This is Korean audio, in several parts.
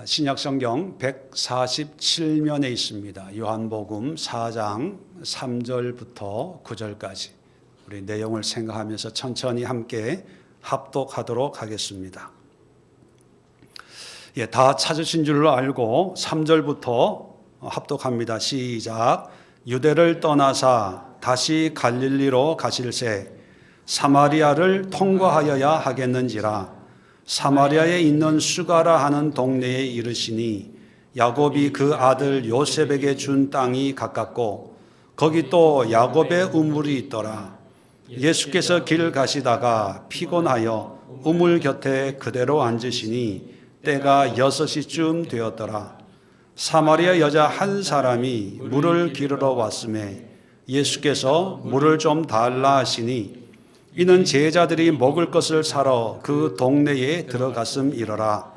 신약성경 147면에 있습니다. 요한복음 4장 3절부터 9절까지 우리 내용을 생각하면서 천천히 함께 합독하도록 하겠습니다. 다 찾으신 줄로 알고 3절부터 합독합니다. 시작. 유대를 떠나사 다시 갈릴리로 가실새 사마리아를 통과하여야 하겠는지라. 사마리아에 있는 수가라 하는 동네에 이르시니 야곱이 그 아들 요셉에게 준 땅이 가깝고 거기 또 야곱의 우물이 있더라. 예수께서 길 가시다가 피곤하여 우물 곁에 그대로 앉으시니 때가 6시쯤 되었더라. 사마리아 여자 한 사람이 물을 기르러 왔음에 예수께서 물을 좀 달라 하시니 이는 제자들이 먹을 것을 사러 그 동네에 들어갔음이러라.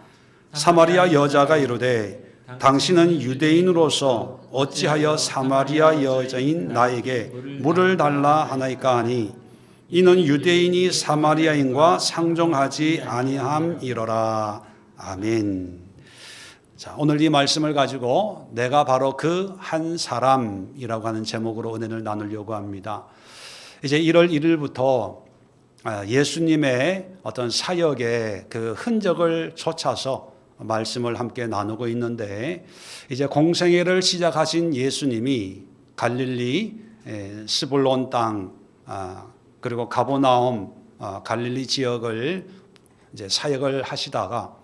사마리아 여자가 이르되 당신은 유대인으로서 어찌하여 사마리아 여자인 나에게 물을 달라 하나이까 하니 이는 유대인이 사마리아인과 상종하지 아니함이러라. 아멘. 자, 오늘 이 말씀을 가지고 내가 바로 그 한 사람이라고 하는 제목으로 은혜를 나누려고 합니다. 이제 1월 1일부터 예수님의 어떤 사역의 그 흔적을 쫓아서 말씀을 함께 나누고 있는데, 이제 공생애를 시작하신 예수님이 갈릴리 스불론 땅 그리고 가버나움 갈릴리 지역을 이제 사역을 하시다가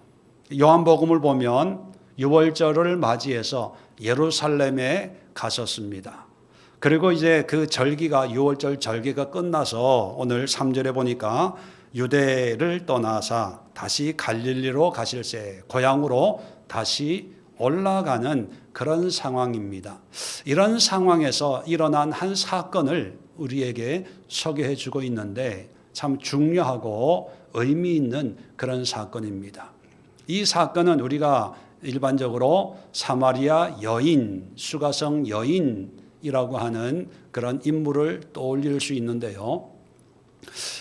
요한복음을 보면 유월절을 맞이해서 예루살렘에 가셨습니다. 그리고 이제 그 절기가 유월절 절기가 끝나서 오늘 3절에 보니까 유대를 떠나사 다시 갈릴리로 가실새 고향으로 다시 올라가는 그런 상황입니다. 이런 상황에서 일어난 한 사건을 우리에게 소개해 주고 있는데 참 중요하고 의미 있는 그런 사건입니다. 이 사건은 우리가 일반적으로 사마리아 여인, 수가성 여인이라고 하는 그런 인물을 떠올릴 수 있는데요.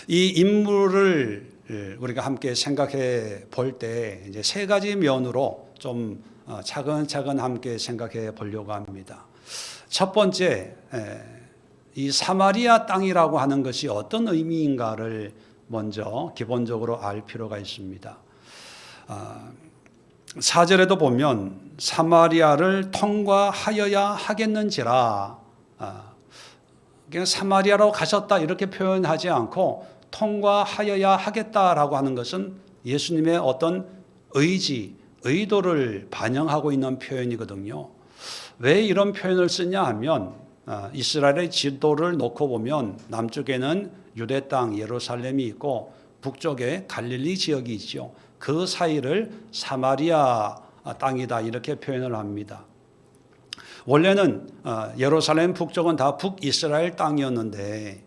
이 인물을 우리가 함께 생각해 볼 때 이제 세 가지 면으로 좀 차근차근 함께 생각해 보려고 합니다. 첫 번째, 이 사마리아 땅이라고 하는 것이 어떤 의미인가를 먼저 기본적으로 알 필요가 있습니다. 4절에도 보면 사마리아를 통과하여야 하겠는지라, 그냥 사마리아로 가셨다 이렇게 표현하지 않고 통과하여야 하겠다라고 하는 것은 예수님의 어떤 의지, 의도를 반영하고 있는 표현이거든요. 왜 이런 표현을 쓰냐 하면 이스라엘의 지도를 놓고 보면 남쪽에는 유대 땅 예루살렘이 있고 북쪽에 갈릴리 지역이 있죠. 그 사이를 사마리아 땅이다 이렇게 표현을 합니다. 원래는 예루살렘 북쪽은 다 북이스라엘 땅이었는데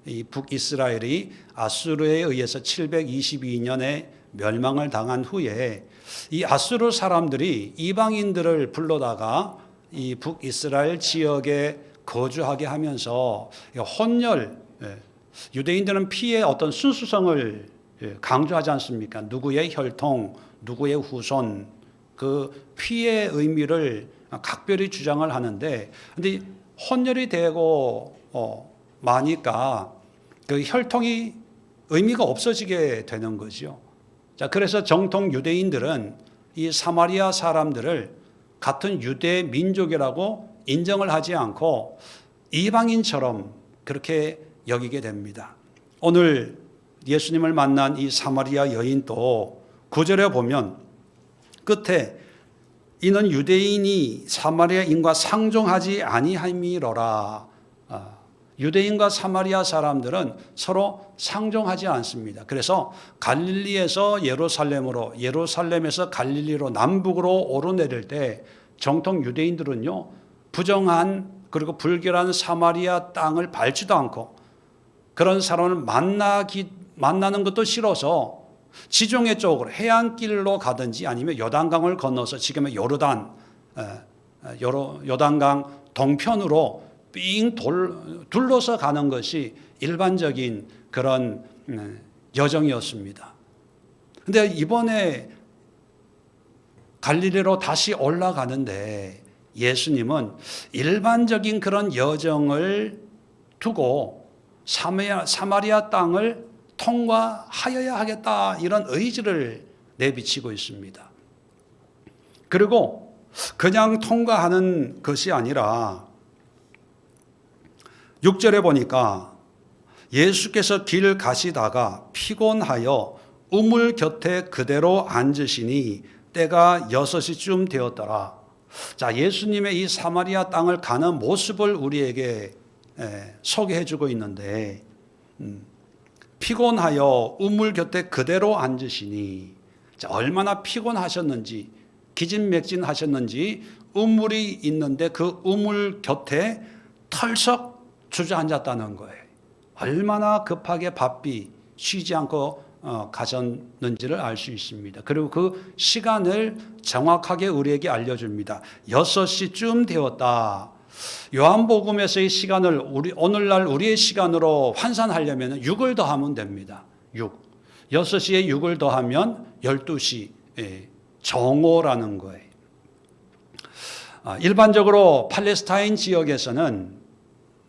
이 북이스라엘이 아수르에 의해서 722년에 멸망을 당한 후에 이 아수르 사람들이 이방인들을 불러다가 이 북이스라엘 지역에 거주하게 하면서 혼혈, 유대인들은 피의 어떤 순수성을 강조하지 않습니까? 누구의 혈통, 누구의 후손, 그 피의 의미를 각별히 주장을 하는데, 근데 혼혈이 되고 마니까 그 혈통이 의미가 없어지게 되는 거죠. 자, 그래서 정통 유대인들은 이 사마리아 사람들을 같은 유대 민족이라고 인정을 하지 않고 이방인처럼 그렇게 여기게 됩니다. 오늘 예수님을 만난 이 사마리아 여인도 9절에 보면 끝에 이는 유대인이 사마리아인과 상종하지 아니함이로라. 유대인과 사마리아 사람들은 서로 상종하지 않습니다. 그래서 갈릴리에서 예루살렘으로, 예루살렘에서 갈릴리로 남북으로 오르내릴 때 정통 유대인들은요, 부정한 그리고 불결한 사마리아 땅을 밟지도 않고 그런 사람을 만나는 것도 싫어서 지중해 쪽으로 해안길로 가든지 아니면 요단강을 건너서 지금의 요단강 동편으로 삥 둘러서 가는 것이 일반적인 그런 여정이었습니다. 그런데 이번에 갈릴리로 다시 올라가는데 예수님은 일반적인 그런 여정을 두고 사마리아 땅을 통과하여야 하겠다, 이런 의지를 내비치고 있습니다. 그리고 그냥 통과하는 것이 아니라 6절에 보니까 예수께서 길 가시다가 피곤하여 우물 곁에 그대로 앉으시니 때가 6시쯤 되었더라. 자, 예수님의 이 사마리아 땅을 가는 모습을 우리에게 소개해 주고 있는데, 피곤하여 우물 곁에 그대로 앉으시니, 자, 얼마나 피곤하셨는지, 기진맥진하셨는지 우물이 있는데 그 우물 곁에 털썩 주저앉았다는 거예요. 얼마나 급하게 바삐 쉬지 않고 가셨는지를 알 수 있습니다. 그리고 그 시간을 정확하게 우리에게 알려줍니다. 6시쯤 되었다. 요한복음에서의 시간을 오늘날 우리의 시간으로 환산하려면 6을 더하면 됩니다. 6. 6시에 6을 더하면 12시. 정오라는 거예요. 일반적으로 팔레스타인 지역에서는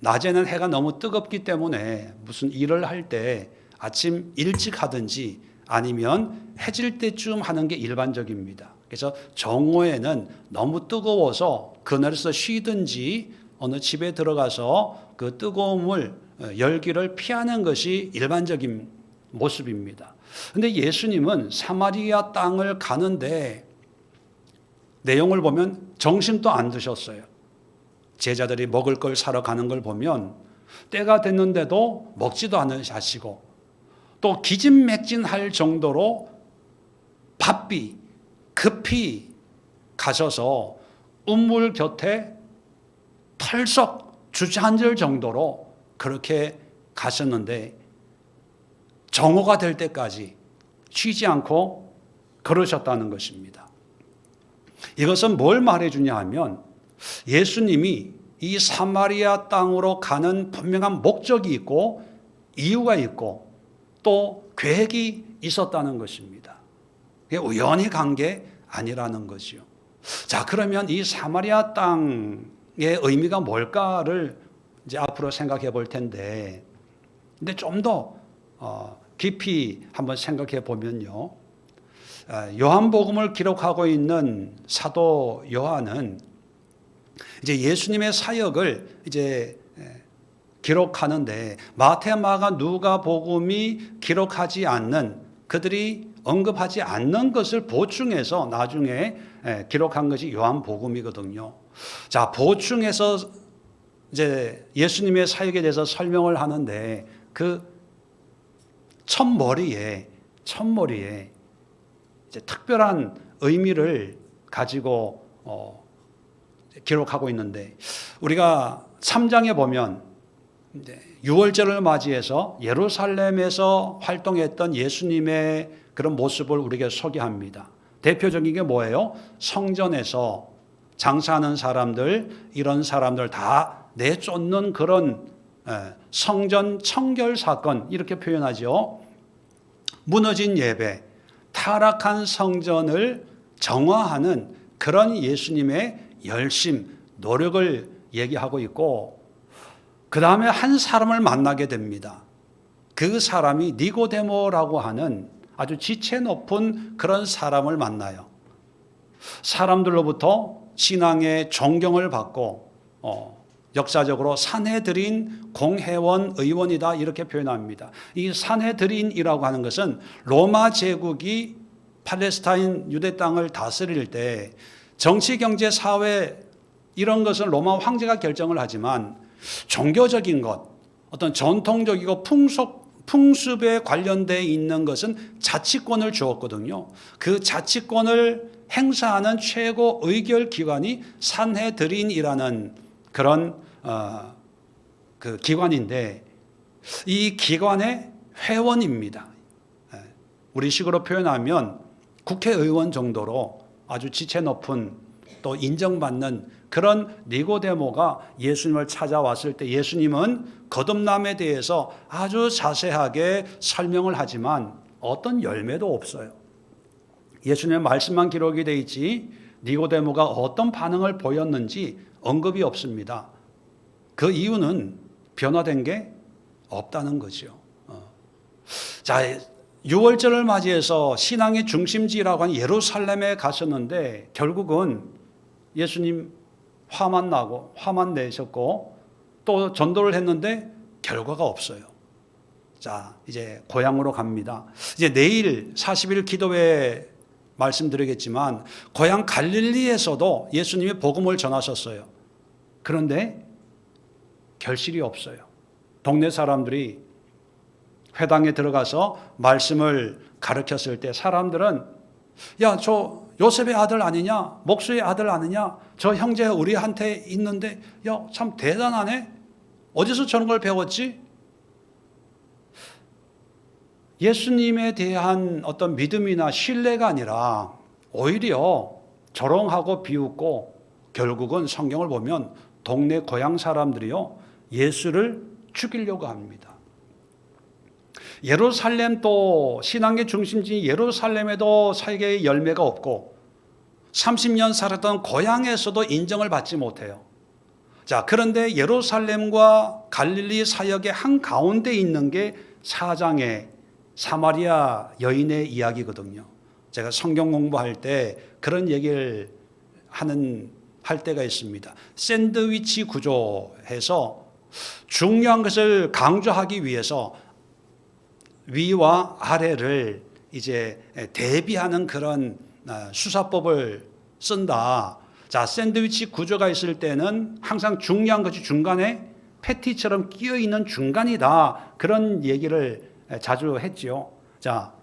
낮에는 해가 너무 뜨겁기 때문에 무슨 일을 할 때 아침 일찍 하든지 아니면 해질 때쯤 하는 게 일반적입니다. 그래서 정오에는 너무 뜨거워서 그늘에서 쉬든지 어느 집에 들어가서 그 뜨거움을, 열기를 피하는 것이 일반적인 모습입니다. 그런데 예수님은 사마리아 땅을 가는데 내용을 보면 정신도 안 드셨어요. 제자들이 먹을 걸 사러 가는 걸 보면 때가 됐는데도 먹지도 않으시고 또 기진맥진할 정도로 바삐 급히 가셔서 우물 곁에 털썩 주저앉을 정도로 그렇게 가셨는데 정오가 될 때까지 쉬지 않고 걸으셨다는 것입니다. 이것은 뭘 말해주냐 하면 예수님이 이 사마리아 땅으로 가는 분명한 목적이 있고 이유가 있고 또 계획이 있었다는 것입니다. 우연히 간 게 아니라는 것이요. 자, 그러면 이 사마리아 땅의 의미가 뭘까를 이제 앞으로 생각해 볼 텐데, 근데 좀 더 깊이 한번 생각해 보면요, 요한복음을 기록하고 있는 사도 요한은 이제 예수님의 사역을 이제 기록하는데 마태, 마가, 누가 복음이 기록하지 않는, 그들이 언급하지 않는 것을 보충해서 나중에 기록한 것이 요한복음이거든요. 자, 보충해서 이제 예수님의 사역에 대해서 설명을 하는데 그 첫머리에 이제 특별한 의미를 가지고 기록하고 있는데, 우리가 3장에 보면 유월절을 맞이해서 예루살렘에서 활동했던 예수님의 그런 모습을 우리에게 소개합니다. 대표적인 게 뭐예요? 성전에서 장사하는 사람들, 이런 사람들 다 내쫓는 그런 성전 청결 사건, 이렇게 표현하죠. 무너진 예배, 타락한 성전을 정화하는 그런 예수님의 열심, 노력을 얘기하고 있고, 그 다음에 한 사람을 만나게 됩니다. 그 사람이 니고데모라고 하는 아주 지체 높은 그런 사람을 만나요. 사람들로부터 신앙의 존경을 받고 역사적으로 산헤드린 공회원 의원이다, 이렇게 표현합니다. 이 산헤드린이라고 하는 것은 로마 제국이 팔레스타인 유대 땅을 다스릴 때 정치, 경제, 사회 이런 것은 로마 황제가 결정을 하지만 종교적인 것, 어떤 전통적이고 풍습에 관련되어 있는 것은 자치권을 주었거든요. 그 자치권을 행사하는 최고 의결 기관이 산헤드린이라는 그런 그 기관인데, 이 기관의 회원입니다. 우리식으로 표현하면 국회의원 정도로 아주 지체 높은 또 인정받는 그런 니고데모가 예수님을 찾아왔을 때 예수님은 거듭남에 대해서 아주 자세하게 설명을 하지만 어떤 열매도 없어요. 예수님의 말씀만 기록이 되어 있지 니고데모가 어떤 반응을 보였는지 언급이 없습니다. 그 이유는 변화된 게 없다는 거죠. 자, 6월절을 맞이해서 신앙의 중심지라고 하는 예루살렘에 가셨는데 결국은 예수님 화만 나고 화만 내셨고 또 전도를 했는데 결과가 없어요. 자, 이제 고향으로 갑니다. 이제 내일 40일 기도회 말씀드리겠지만 고향 갈릴리에서도 예수님이 복음을 전하셨어요. 그런데 결실이 없어요. 동네 사람들이 회당에 들어가서 말씀을 가르쳤을 때 사람들은 야, 저 요셉의 아들 아니냐? 목수의 아들 아니냐? 저 형제 우리한테 있는데 야, 참 대단하네? 어디서 저런 걸 배웠지? 예수님에 대한 어떤 믿음이나 신뢰가 아니라 오히려 조롱하고 비웃고 결국은 성경을 보면 동네 고향 사람들이요 예수를 죽이려고 합니다. 예루살렘 또 신앙의 중심지인 예루살렘에도 사역의 열매가 없고 30년 살았던 고향에서도 인정을 받지 못해요. 자, 그런데 예루살렘과 갈릴리 사역의 한가운데 있는 게 4장의 사마리아 여인의 이야기거든요. 제가 성경 공부할 때 그런 얘기를 할 때가 있습니다. 샌드위치 구조해서 중요한 것을 강조하기 위해서 위와 아래를 이제 대비하는 그런 수사법을 쓴다. 자, 샌드위치 구조가 있을 때는 항상 중요한 것이 중간에 패티처럼 끼어 있는 중간이다. 그런 얘기를 자주 했지요. 자,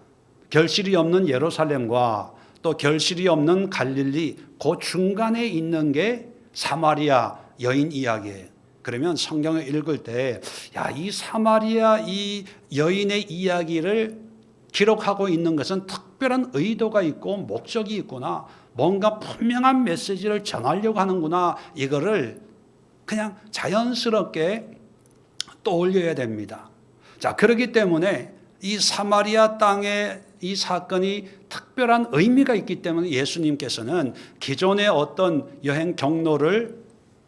결실이 없는 예루살렘과 또 결실이 없는 갈릴리 그 중간에 있는 게 사마리아 여인 이야기예요. 그러면 성경을 읽을 때 야, 이 사마리아 이 여인의 이야기를 기록하고 있는 것은 특별한 의도가 있고 목적이 있구나. 뭔가 분명한 메시지를 전하려고 하는구나. 이거를 그냥 자연스럽게 떠올려야 됩니다. 자, 그렇기 때문에 이 사마리아 땅의 이 사건이 특별한 의미가 있기 때문에 예수님께서는 기존의 어떤 여행 경로를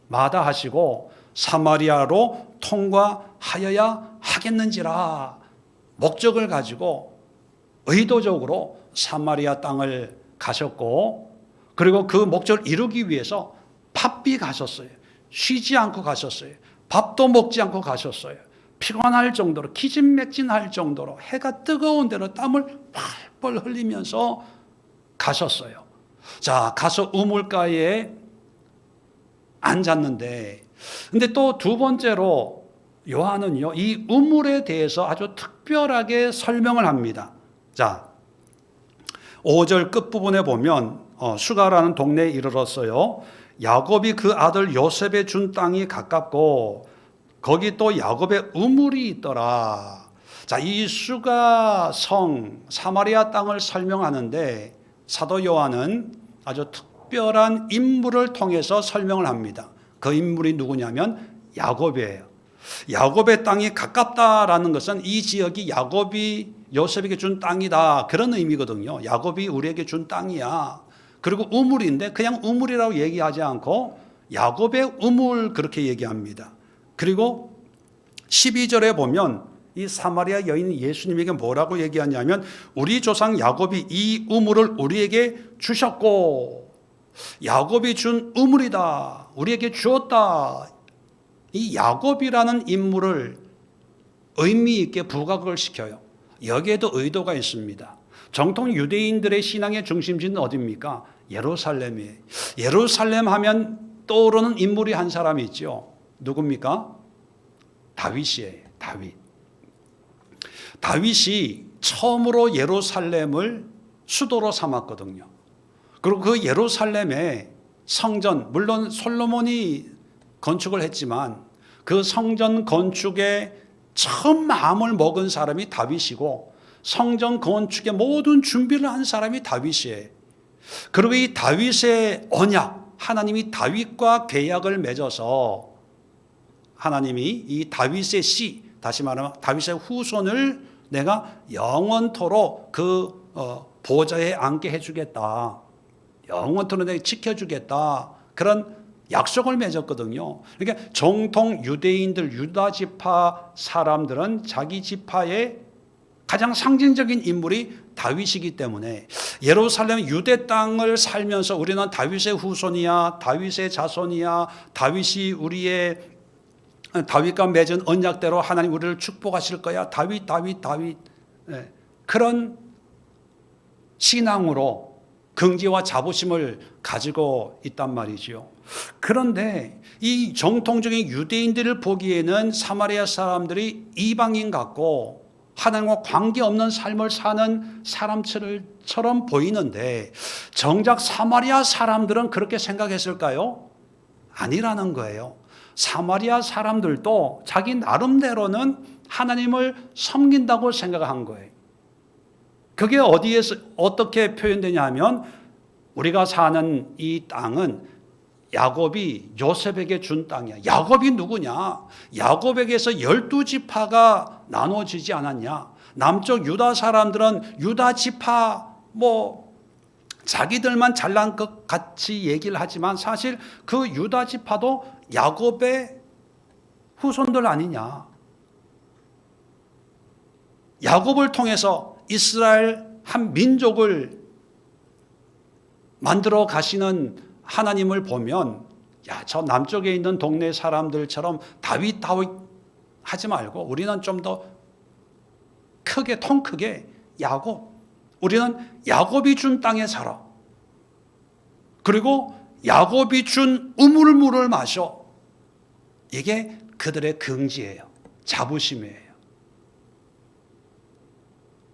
마다하시고 사마리아로 통과하여야 하겠는지라 목적을 가지고 의도적으로 사마리아 땅을 가셨고 그리고 그 목적을 이루기 위해서 바삐 가셨어요. 쉬지 않고 가셨어요. 밥도 먹지 않고 가셨어요. 피곤할 정도로 기진맥진할 정도로 해가 뜨거운 데로 땀을 펄펄 흘리면서 가셨어요. 자, 가서 우물가에 앉았는데 근데 또 두 번째로 요한은요 이 우물에 대해서 아주 특별하게 설명을 합니다. 자, 5절 끝부분에 보면 수가라는 동네에 이르렀어요. 야곱이 그 아들 요셉에 준 땅이 가깝고 거기 또 야곱의 우물이 있더라. 자, 이 수가 성 사마리아 땅을 설명하는데 사도 요한은 아주 특별한 인물을 통해서 설명을 합니다. 그 인물이 누구냐면 야곱이에요. 야곱의 땅이 가깝다라는 것은 이 지역이 야곱이 요셉에게 준 땅이다. 그런 의미거든요. 야곱이 우리에게 준 땅이야. 그리고 우물인데 그냥 우물이라고 얘기하지 않고 야곱의 우물 그렇게 얘기합니다. 그리고 12절에 보면 이 사마리아 여인이 예수님에게 뭐라고 얘기하냐면 우리 조상 야곱이 이 우물을 우리에게 주셨고 야곱이 준 우물이다. 우리에게 주었다. 이 야곱이라는 인물을 의미 있게 부각을 시켜요. 여기에도 의도가 있습니다. 정통 유대인들의 신앙의 중심지는 어디입니까? 예루살렘이에요. 예루살렘 하면 떠오르는 인물이 한 사람이 있죠. 누굽니까? 다윗이에요. 다윗이 처음으로 예루살렘을 수도로 삼았거든요. 그리고 그 예루살렘의 성전, 물론 솔로몬이 건축을 했지만 그 성전 건축에 처음 마음을 먹은 사람이 다윗이고 성전 건축의 모든 준비를 한 사람이 다윗이에요. 그리고 이 다윗의 언약, 하나님이 다윗과 계약을 맺어서 하나님이 이 다윗의 씨, 다시 말하면 다윗의 후손을 내가 영원토록 그 보좌에 앉게 해주겠다. 영원토록 내가 지켜주겠다. 그런 약속을 맺었거든요. 그러니까 정통 유대인들, 유다 지파 사람들은 자기 지파의 가장 상징적인 인물이 다윗이기 때문에 예루살렘 유대 땅을 살면서 우리는 다윗의 후손이야, 다윗의 자손이야, 다윗과 맺은 언약대로 하나님 우리를 축복하실 거야. 다윗. 네. 그런 신앙으로 긍지와 자부심을 가지고 있단 말이죠. 그런데 이 정통적인 유대인들을 보기에는 사마리아 사람들이 이방인 같고 하나님과 관계없는 삶을 사는 사람처럼 보이는데 정작 사마리아 사람들은 그렇게 생각했을까요? 아니라는 거예요. 사마리아 사람들도 자기 나름대로는 하나님을 섬긴다고 생각한 거예요. 그게 어디에서 어떻게 표현되냐 하면 우리가 사는 이 땅은 야곱이 요셉에게 준 땅이야. 야곱이 누구냐? 야곱에게서 12지파가 나눠지지 않았냐? 남쪽 유다 사람들은 유다 지파 자기들만 잘난 것 같이 얘기를 하지만 사실 그 유다 지파도 야곱의 후손들 아니냐? 야곱을 통해서 이스라엘 한 민족을 만들어 가시는 하나님을 보면 저 남쪽에 있는 동네 사람들처럼 다윗 하지 말고 우리는 좀 더 크게 통 크게 야곱, 우리는 야곱이 준 땅에 살아. 그리고 야곱이 준 우물물을 마셔. 이게 그들의 긍지예요. 자부심이에요.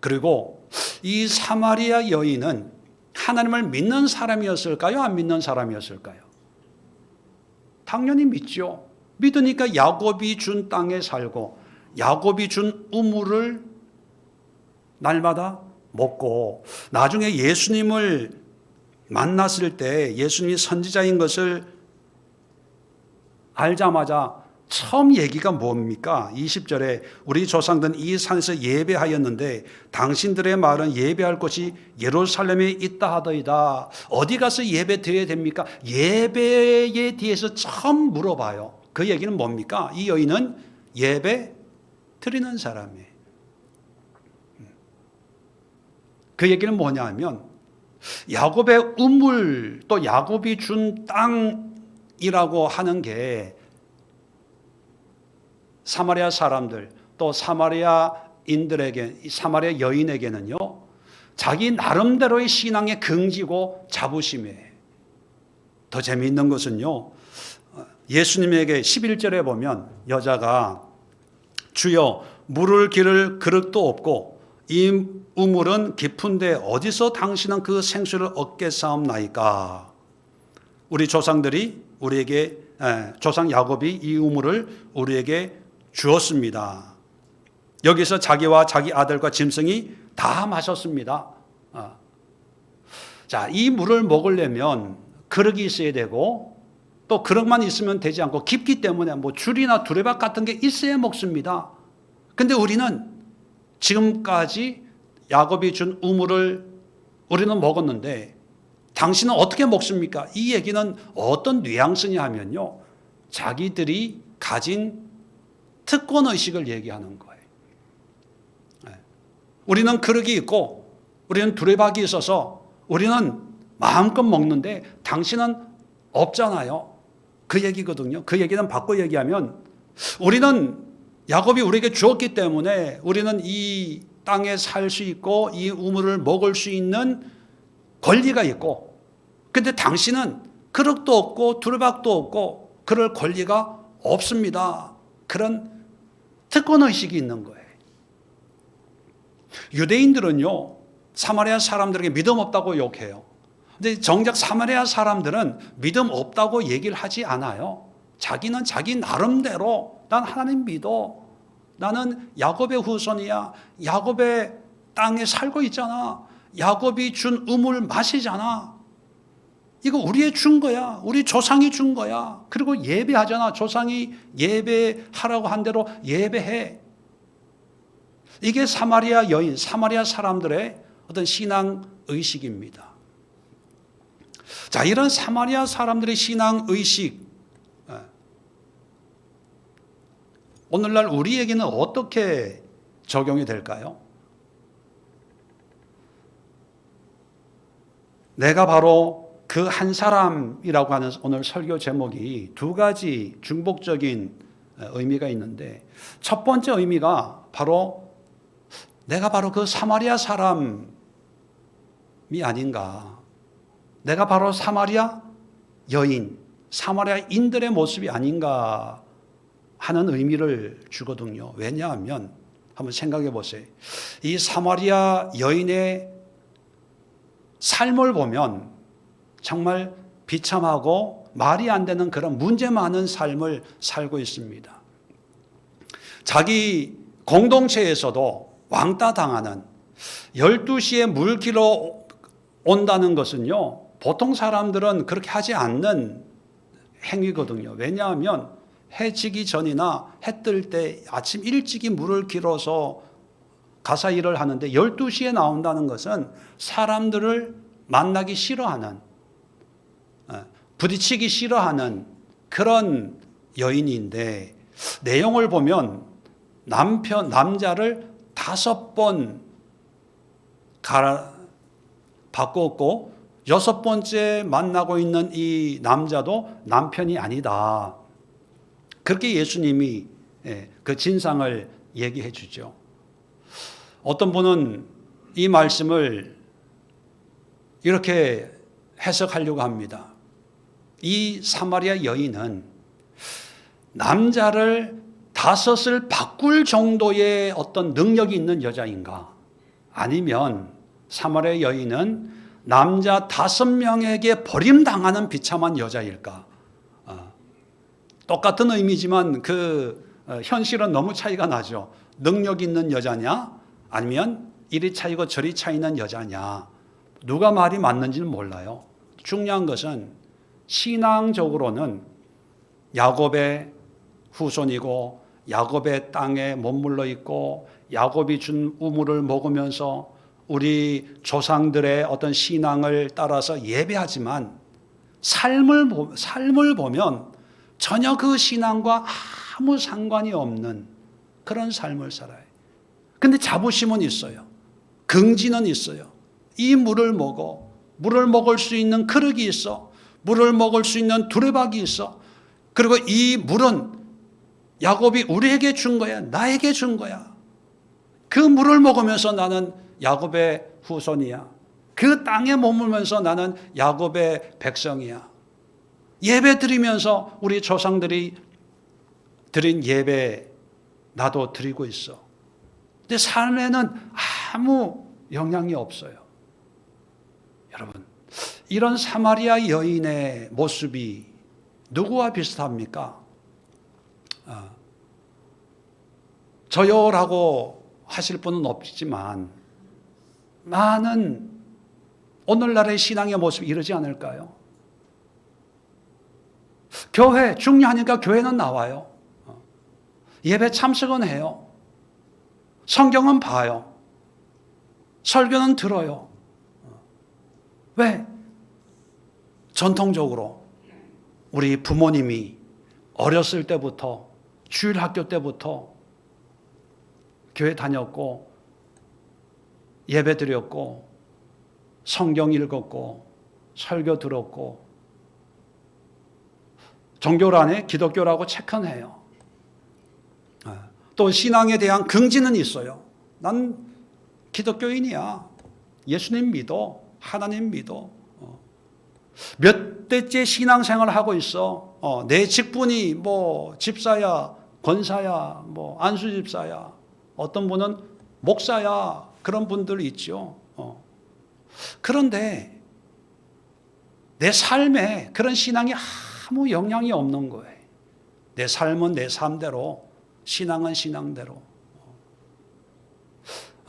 그리고 이 사마리아 여인은 하나님을 믿는 사람이었을까요? 안 믿는 사람이었을까요? 당연히 믿죠. 믿으니까 야곱이 준 땅에 살고 야곱이 준 우물을 날마다 먹고 나중에 예수님을 만났을 때 예수님이 선지자인 것을 알자마자 처음 얘기가 뭡니까? 20절에 우리 조상들은 이 산에서 예배하였는데 당신들의 말은 예배할 곳이 예루살렘에 있다 하더이다. 어디 가서 예배 드려야 됩니까? 예배에 대해서 처음 물어봐요. 그 얘기는 뭡니까? 이 여인은 예배 드리는 사람이에요. 그 얘기는 뭐냐 하면 야곱의 우물 또 야곱이 준 땅이라고 하는 게 사마리아 사람들 또 사마리아인들에게 사마리아 여인에게는요 자기 나름대로의 신앙의 긍지고 자부심이에요. 더 재미있는 것은요 예수님에게 11절에 보면 여자가 주여 물을 기를 그릇도 없고 이 우물은 깊은데 어디서 당신은 그 생수를 얻겠사옵나이까. 우리 조상들이 우리에게 조상 야곱이 이 우물을 우리에게 주었습니다. 여기서 자기와 자기 아들과 짐승이 다 마셨습니다. 자, 이 물을 먹으려면 그릇이 있어야 되고 또 그릇만 있으면 되지 않고 깊기 때문에 줄이나 두레박 같은 게 있어야 먹습니다. 근데 우리는 지금까지 야곱이 준 우물을 우리는 먹었는데 당신은 어떻게 먹습니까? 이 얘기는 어떤 뉘앙스냐 하면요. 자기들이 가진 특권의식을 얘기하는 거예요. 우리는 그릇이 있고 우리는 두레박이 있어서 우리는 마음껏 먹는데 당신은 없잖아요. 그 얘기거든요. 그 얘기는 바꿔 얘기하면 우리는 야곱이 우리에게 주었기 때문에 우리는 이 땅에 살 수 있고 이 우물을 먹을 수 있는 권리가 있고 근데 당신은 그릇도 없고 두레박도 없고 그럴 권리가 없습니다. 그런 특권의식이 있는 거예요. 유대인들은요 사마리아 사람들에게 믿음 없다고 욕해요. 근데 정작 사마리아 사람들은 믿음 없다고 얘기를 하지 않아요. 자기는 자기 나름대로 난 하나님 믿어. 나는 야곱의 후손이야. 야곱의 땅에 살고 있잖아. 야곱이 준 우물 마시잖아. 이거 우리의 준 거야. 우리 조상이 준 거야. 그리고 예배하잖아. 조상이 예배하라고 한 대로 예배해. 이게 사마리아 여인, 사마리아 사람들의 어떤 신앙 의식입니다. 자, 이런 사마리아 사람들의 신앙 의식, 오늘날 우리에게는 어떻게 적용이 될까요? 내가 바로 그 한 사람이라고 하는 오늘 설교 제목이 두 가지 중복적인 의미가 있는데, 첫 번째 의미가 바로 내가 바로 그 사마리아 사람이 아닌가. 내가 바로 사마리아 여인, 사마리아인들의 모습이 아닌가 하는 의미를 주거든요. 왜냐하면 한번 생각해 보세요. 이 사마리아 여인의 삶을 보면 정말 비참하고 말이 안 되는 그런 문제 많은 삶을 살고 있습니다. 자기 공동체에서도 왕따 당하는, 12시에 물 길어 온다는 것은요, 보통 사람들은 그렇게 하지 않는 행위거든요. 왜냐하면 해 지기 전이나 해 뜰 때 아침 일찍이 물을 길어서 가사 일을 하는데 12시에 나온다는 것은 사람들을 만나기 싫어하는, 부딪히기 싫어하는 그런 여인인데, 내용을 보면 남자를 5번 바꿨고 6번째 만나고 있는 이 남자도 남편이 아니다. 그렇게 예수님이 그 진상을 얘기해 주죠. 어떤 분은 이 말씀을 이렇게 해석하려고 합니다. 이 사마리아 여인은 남자를 5을 바꿀 정도의 어떤 능력이 있는 여자인가? 아니면 사마리아 여인은 남자 5명에게 버림당하는 비참한 여자일까? 똑같은 의미지만 그 현실은 너무 차이가 나죠. 능력 있는 여자냐? 아니면 이리 차이고 저리 차이는 여자냐? 누가 말이 맞는지는 몰라요. 중요한 것은 신앙적으로는 야곱의 후손이고 야곱의 땅에 머물러 있고 야곱이 준 우물을 먹으면서 우리 조상들의 어떤 신앙을 따라서 예배하지만 삶을 보면 전혀 그 신앙과 아무 상관이 없는 그런 삶을 살아요. 근데 자부심은 있어요. 긍지는 있어요. 이 물을 먹을 수 있는 그릇이 있어. 물을 먹을 수 있는 두레박이 있어. 그리고 이 물은 야곱이 우리에게 준 거야. 나에게 준 거야. 그 물을 먹으면서 나는 야곱의 후손이야. 그 땅에 머물면서 나는 야곱의 백성이야. 예배 드리면서 우리 조상들이 드린 예배 나도 드리고 있어. 근데 삶에는 아무 영향이 없어요. 여러분, 이런 사마리아 여인의 모습이 누구와 비슷합니까? 저요라고 하실 분은 없지만 많은 오늘날의 신앙의 모습이 이러지 않을까요? 교회 중요하니까 교회는 나와요. 예배 참석은 해요. 성경은 봐요. 설교는 들어요. 왜? 전통적으로 우리 부모님이 어렸을 때부터 주일 학교 때부터 교회 다녔고 예배 드렸고 성경 읽었고 설교 들었고 종교란에 기독교라고 체크는 해요. 또 신앙에 대한 긍지는 있어요. 난 기독교인이야. 예수님 믿어. 하나님 믿어. 몇 대째 신앙생활을 하고 있어. 내 직분이 뭐 집사야, 권사야, 뭐 안수 집사야. 어떤 분은 목사야. 그런 분들 있죠. 그런데 내 삶에 그런 신앙이 아무 영향이 없는 거예요. 내 삶은 내 삶대로, 신앙은 신앙대로.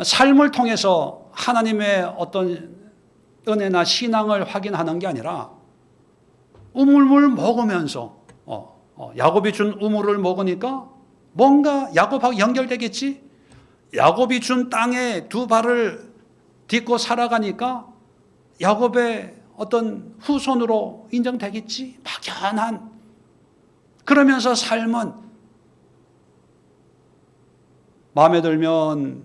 삶을 통해서 하나님의 어떤 은혜나 신앙을 확인하는 게 아니라 우물물 먹으면서 야곱이 준 우물을 먹으니까 뭔가 야곱하고 연결되겠지? 야곱이 준 땅에 두 발을 딛고 살아가니까 야곱의 어떤 후손으로 인정되겠지? 막연한. 그러면서 삶은 마음에 들면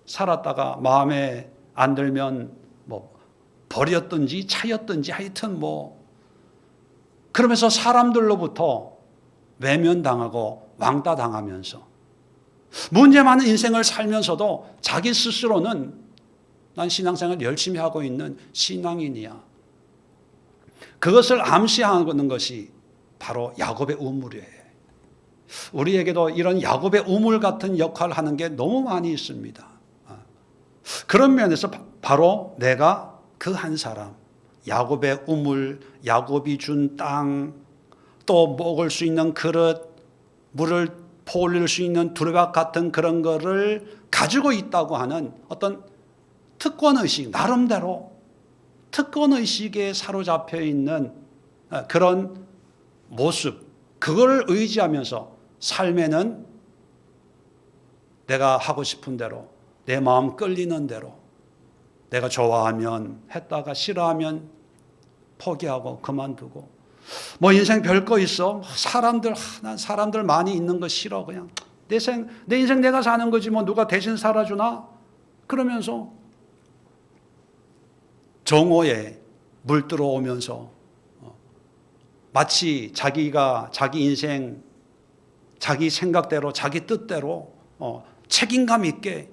살았다가 마음에 안 들면 뭐 버렸든지 차였든지 하여튼 뭐 그러면서 사람들로부터 외면당하고 왕따당하면서 문제 많은 인생을 살면서도 자기 스스로는 난 신앙생활 열심히 하고 있는 신앙인이야. 그것을 암시하는 것이 바로 야곱의 우물이에요. 우리에게도 이런 야곱의 우물 같은 역할을 하는 게 너무 많이 있습니다. 그런 면에서 바로 내가 그 한 사람, 야곱의 우물, 야곱이 준 땅, 또 먹을 수 있는 그릇, 물을 포올릴 수 있는 두레박 같은 그런 거를 가지고 있다고 하는 어떤 특권의식, 나름대로 특권의식에 사로잡혀 있는 그런 모습, 그걸 의지하면서 삶에는 내가 하고 싶은 대로, 내 마음 끌리는 대로, 내가 좋아하면 했다가 싫어하면 포기하고 그만두고, 뭐 인생 별거 있어, 난 사람들 많이 있는 거 싫어, 그냥 내 인생 내가 사는 거지 뭐 누가 대신 살아주나? 그러면서 정오에 물 들어오면서 마치 자기가 자기 인생 자기 생각대로 자기 뜻대로 책임감 있게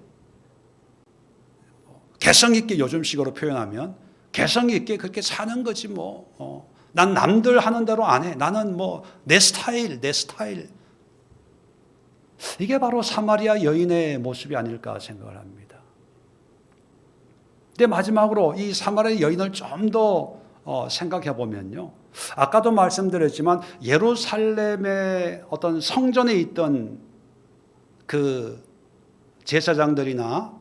개성 있게 요즘식으로 표현하면 개성 있게 그렇게 사는 거지 뭐. 난 남들 하는 대로 안 해. 나는 뭐 내 스타일. 이게 바로 사마리아 여인의 모습이 아닐까 생각을 합니다. 근데 마지막으로 이 사마리아 여인을 좀 더 생각해 보면요. 아까도 말씀드렸지만 예루살렘의 어떤 성전에 있던 그 제사장들이나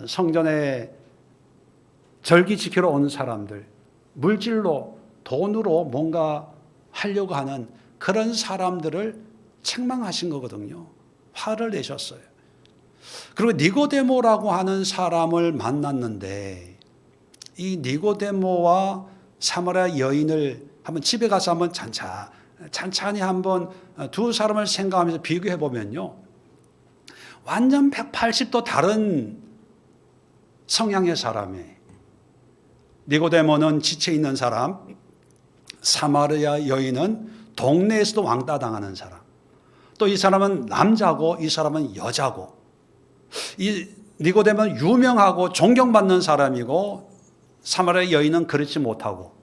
성전에 절기 지키러 오는 사람들, 물질로 돈으로 뭔가 하려고 하는 그런 사람들을 책망하신 거거든요. 화를 내셨어요. 그리고 니고데모라고 하는 사람을 만났는데 이 니고데모와 사마리아 여인을 한번 집에 가서 한번 찬찬히 한번 두 사람을 생각하면서 비교해 보면요. 완전 180도 다른 성향의 사람이에요. 니고데모는 지체 있는 사람, 사마리아 여인은 동네에서도 왕따당하는 사람. 또 이 사람은 남자고 이 사람은 여자고. 이 니고데모는 유명하고 존경받는 사람이고 사마리아 여인은 그렇지 못하고.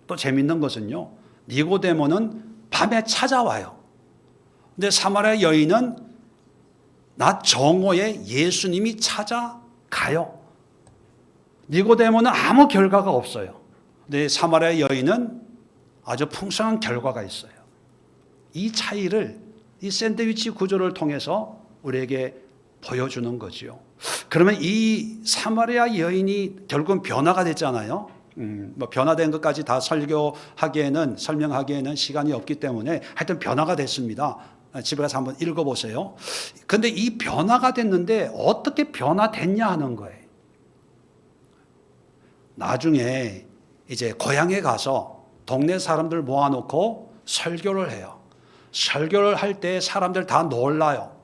또 재밌는 것은요. 니고데모는 밤에 찾아와요. 근데 사마리아 여인은 낮 정오에 예수님이 찾아가요. 니고데모는 아무 결과가 없어요. 근데 사마리아 여인은 아주 풍성한 결과가 있어요. 이 차이를 이 샌드위치 구조를 통해서 우리에게 보여주는 거지요. 그러면 이 사마리아 여인이 결국은 변화가 됐잖아요. 뭐 변화된 것까지 다 설명하기에는 시간이 없기 때문에 하여튼 변화가 됐습니다. 집에 가서 한번 읽어보세요. 근데 이 변화가 됐는데 어떻게 변화됐냐 하는 거예요. 나중에 이제 고향에 가서 동네 사람들 모아놓고 설교를 해요. 설교를 할 때 사람들 다 놀라요.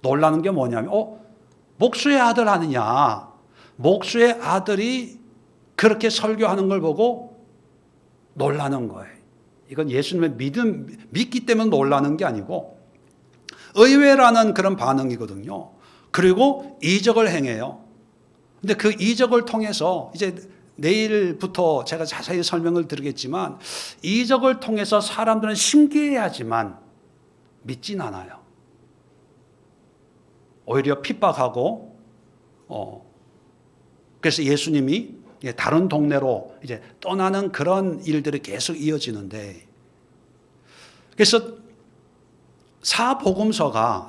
놀라는 게 뭐냐면, 목수의 아들 아니냐. 목수의 아들이 그렇게 설교하는 걸 보고 놀라는 거예요. 이건 예수님의 믿기 때문에 놀라는 게 아니고 의외라는 그런 반응이거든요. 그리고 이적을 행해요. 근데 그 이적을 통해서 이제 내일부터 제가 자세히 설명을 드리겠지만 이적을 통해서 사람들은 신기해하지만 믿진 않아요. 오히려 핍박하고 그래서 예수님이 다른 동네로 이제 떠나는 그런 일들이 계속 이어지는데 그래서 사복음서가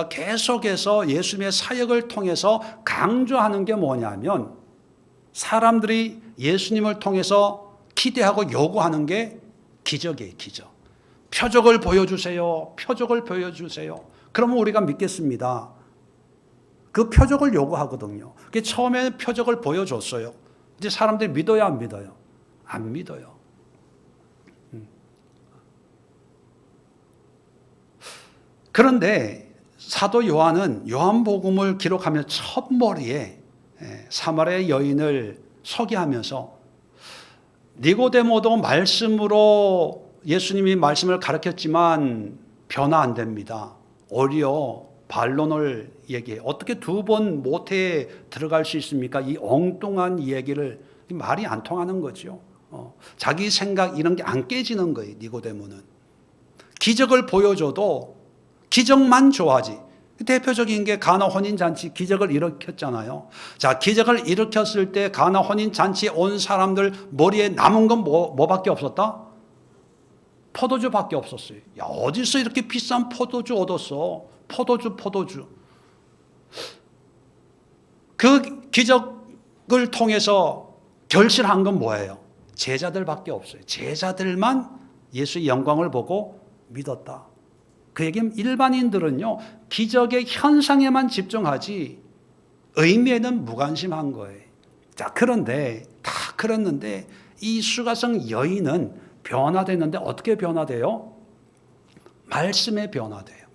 계속해서 예수님의 사역을 통해서 강조하는 게 뭐냐면 사람들이 예수님을 통해서 기대하고 요구하는 게 기적이에요. 기적. 표적을 보여주세요. 그러면 우리가 믿겠습니다. 그 표적을 요구하거든요. 그 처음에 표적을 보여줬어요. 이제 사람들이 믿어요, 안 믿어요? 안 믿어요. 그런데 사도 요한은 요한복음을 기록하면서 첫머리에 사마리아 여인을 소개하면서 니고데모도 말씀으로 예수님이 말씀을 가르쳤지만 변화 안 됩니다. 오히려 반론을 얘기해. 어떻게 두 번 모태에 들어갈 수 있습니까? 이 엉뚱한 얘기를, 말이 안 통하는 거죠. 자기 생각 이런 게 안 깨지는 거예요. 니고데모는. 기적을 보여줘도 기적만 좋아하지. 대표적인 게 가나 혼인잔치 기적을 일으켰잖아요. 자, 기적을 일으켰을 때 가나 혼인잔치에 온 사람들 머리에 남은 건 뭐밖에 없었다? 포도주밖에 없었어요. 야, 어디서 이렇게 비싼 포도주 얻었어? 포도주. 그 기적을 통해서 결실한 건 뭐예요? 제자들밖에 없어요. 제자들만 예수의 영광을 보고 믿었다. 그 얘기는 일반인들은요, 기적의 현상에만 집중하지 의미에는 무관심한 거예요. 자, 그런데 다 그랬는데 이 수가성 여인은 변화됐는데 어떻게 변화돼요? 말씀에 변화돼요.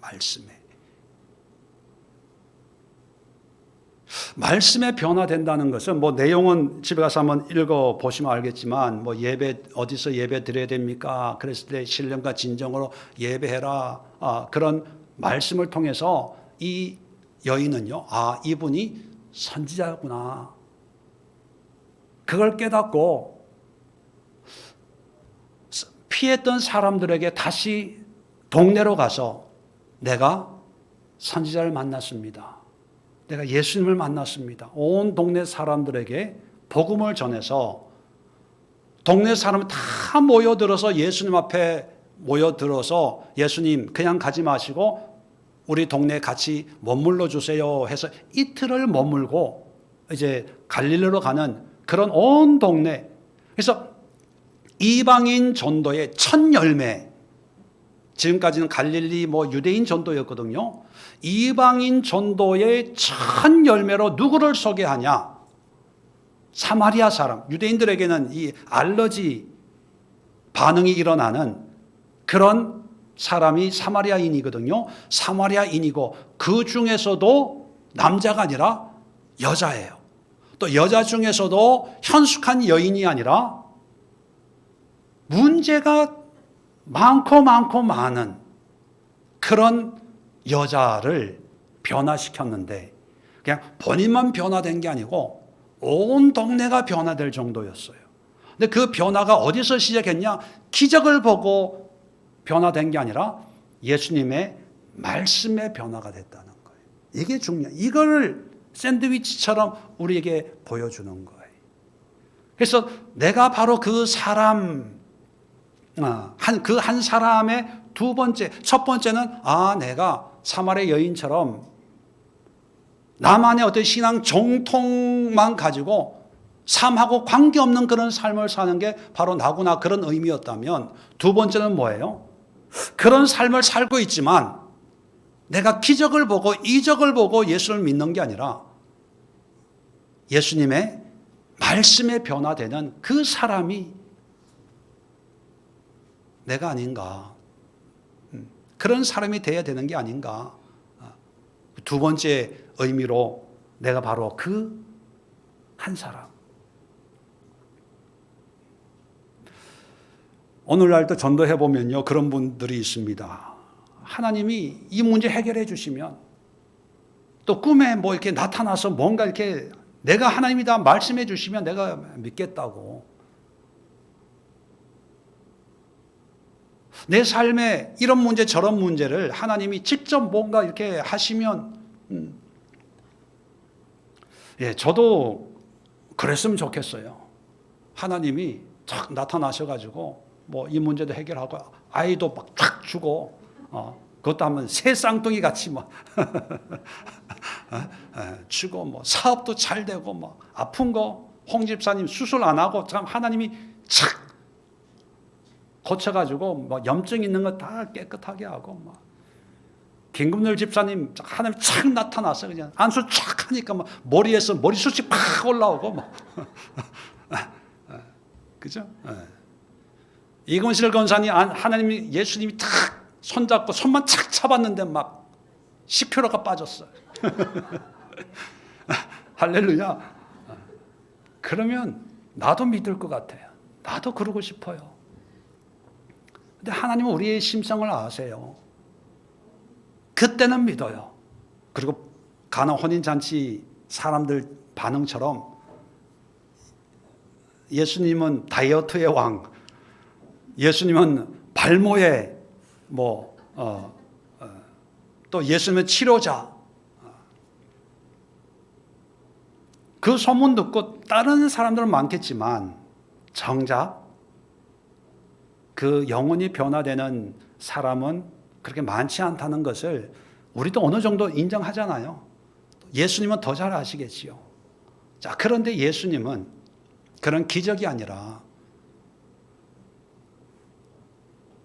말씀에 변화된다는 것은 뭐 내용은 집에 가서 한번 읽어 보시면 알겠지만 뭐 예배 어디서 예배 드려야 됩니까? 그랬을 때 신령과 진정으로 예배해라. 그런 말씀을 통해서 이 여인은요, 이분이 선지자구나. 그걸 깨닫고 피했던 사람들에게 다시 동네로 가서 내가 선지자를 만났습니다. 내가 예수님을 만났습니다. 온 동네 사람들에게 복음을 전해서 동네 사람은 다 모여들어서 예수님 앞에 모여들어서 예수님 그냥 가지 마시고 우리 동네에 같이 머물러 주세요 해서 이틀을 머물고 이제 갈릴리로 가는 그런 온 동네. 그래서 이방인 전도의 첫 열매, 지금까지는 갈릴리 유대인 전도였거든요. 이방인 전도의 첫 열매로 누구를 소개하냐? 사마리아 사람. 유대인들에게는 이 알러지 반응이 일어나는 그런 사람이 사마리아인이거든요. 사마리아인이고 그 중에서도 남자가 아니라 여자예요. 또 여자 중에서도 현숙한 여인이 아니라 문제가 많고 많은 그런 여자를 변화시켰는데 그냥 본인만 변화된 게 아니고 온 동네가 변화될 정도였어요. 근데 그 변화가 어디서 시작했냐? 기적을 보고 변화된 게 아니라 예수님의 말씀의 변화가 됐다는 거예요. 이게 중요해요. 이걸 샌드위치처럼 우리에게 보여주는 거예요. 그래서 내가 바로 그 사람, 그 한 사람의 두 번째, 첫 번째는 내가 사마리아 여인처럼 나만의 어떤 신앙 정통만 가지고 삶하고 관계없는 그런 삶을 사는 게 바로 나구나, 그런 의미였다면, 두 번째는 뭐예요? 그런 삶을 살고 있지만 내가 기적을 보고 이적을 보고 예수를 믿는 게 아니라 예수님의 말씀에 변화되는 그 사람이 내가 아닌가, 그런 사람이 되어야 되는 게 아닌가. 두 번째 의미로 내가 바로 그 한 사람. 오늘날도 전도해 보면요, 그런 분들이 있습니다. 하나님이 이 문제 해결해 주시면 또 꿈에 이렇게 나타나서 뭔가 이렇게 내가 하나님이다 말씀해 주시면 내가 믿겠다고. 내 삶에 이런 문제 저런 문제를 하나님이 직접 뭔가 이렇게 하시면 저도 그랬으면 좋겠어요. 하나님이 탁 나타나셔가지고 이 문제도 해결하고 아이도 막 탁 주고 그것도 하면 새 쌍둥이 같이 주고 사업도 잘 되고 아픈 거 홍 집사님 수술 안 하고 참 하나님이 착 고쳐가지고 염증 있는 거 다 깨끗하게 하고 김금률 집사님 하나님 착 나타나서 그냥 안수 착 하니까 막 머리에서 머리숱이 팍 올라오고 막 그죠? 이건실 권사님 하나님이 예수님이 탁 손잡고 손만 착 잡았는데 막 10kg가 빠졌어요. 할렐루야. 그러면 나도 믿을 것 같아요. 나도 그러고 싶어요. 근데 하나님은 우리의 심성을 아세요. 그때는 믿어요. 그리고 가나 혼인잔치 사람들 반응처럼 예수님은 다이어트의 왕, 예수님은 발모의 또 예수님은 치료자. 그 소문 듣고 다른 사람들은 많겠지만 정작 그 영혼이 변화되는 사람은 그렇게 많지 않다는 것을 우리도 어느 정도 인정하잖아요. 예수님은 더 잘 아시겠지요. 자, 그런데 예수님은 그런 기적이 아니라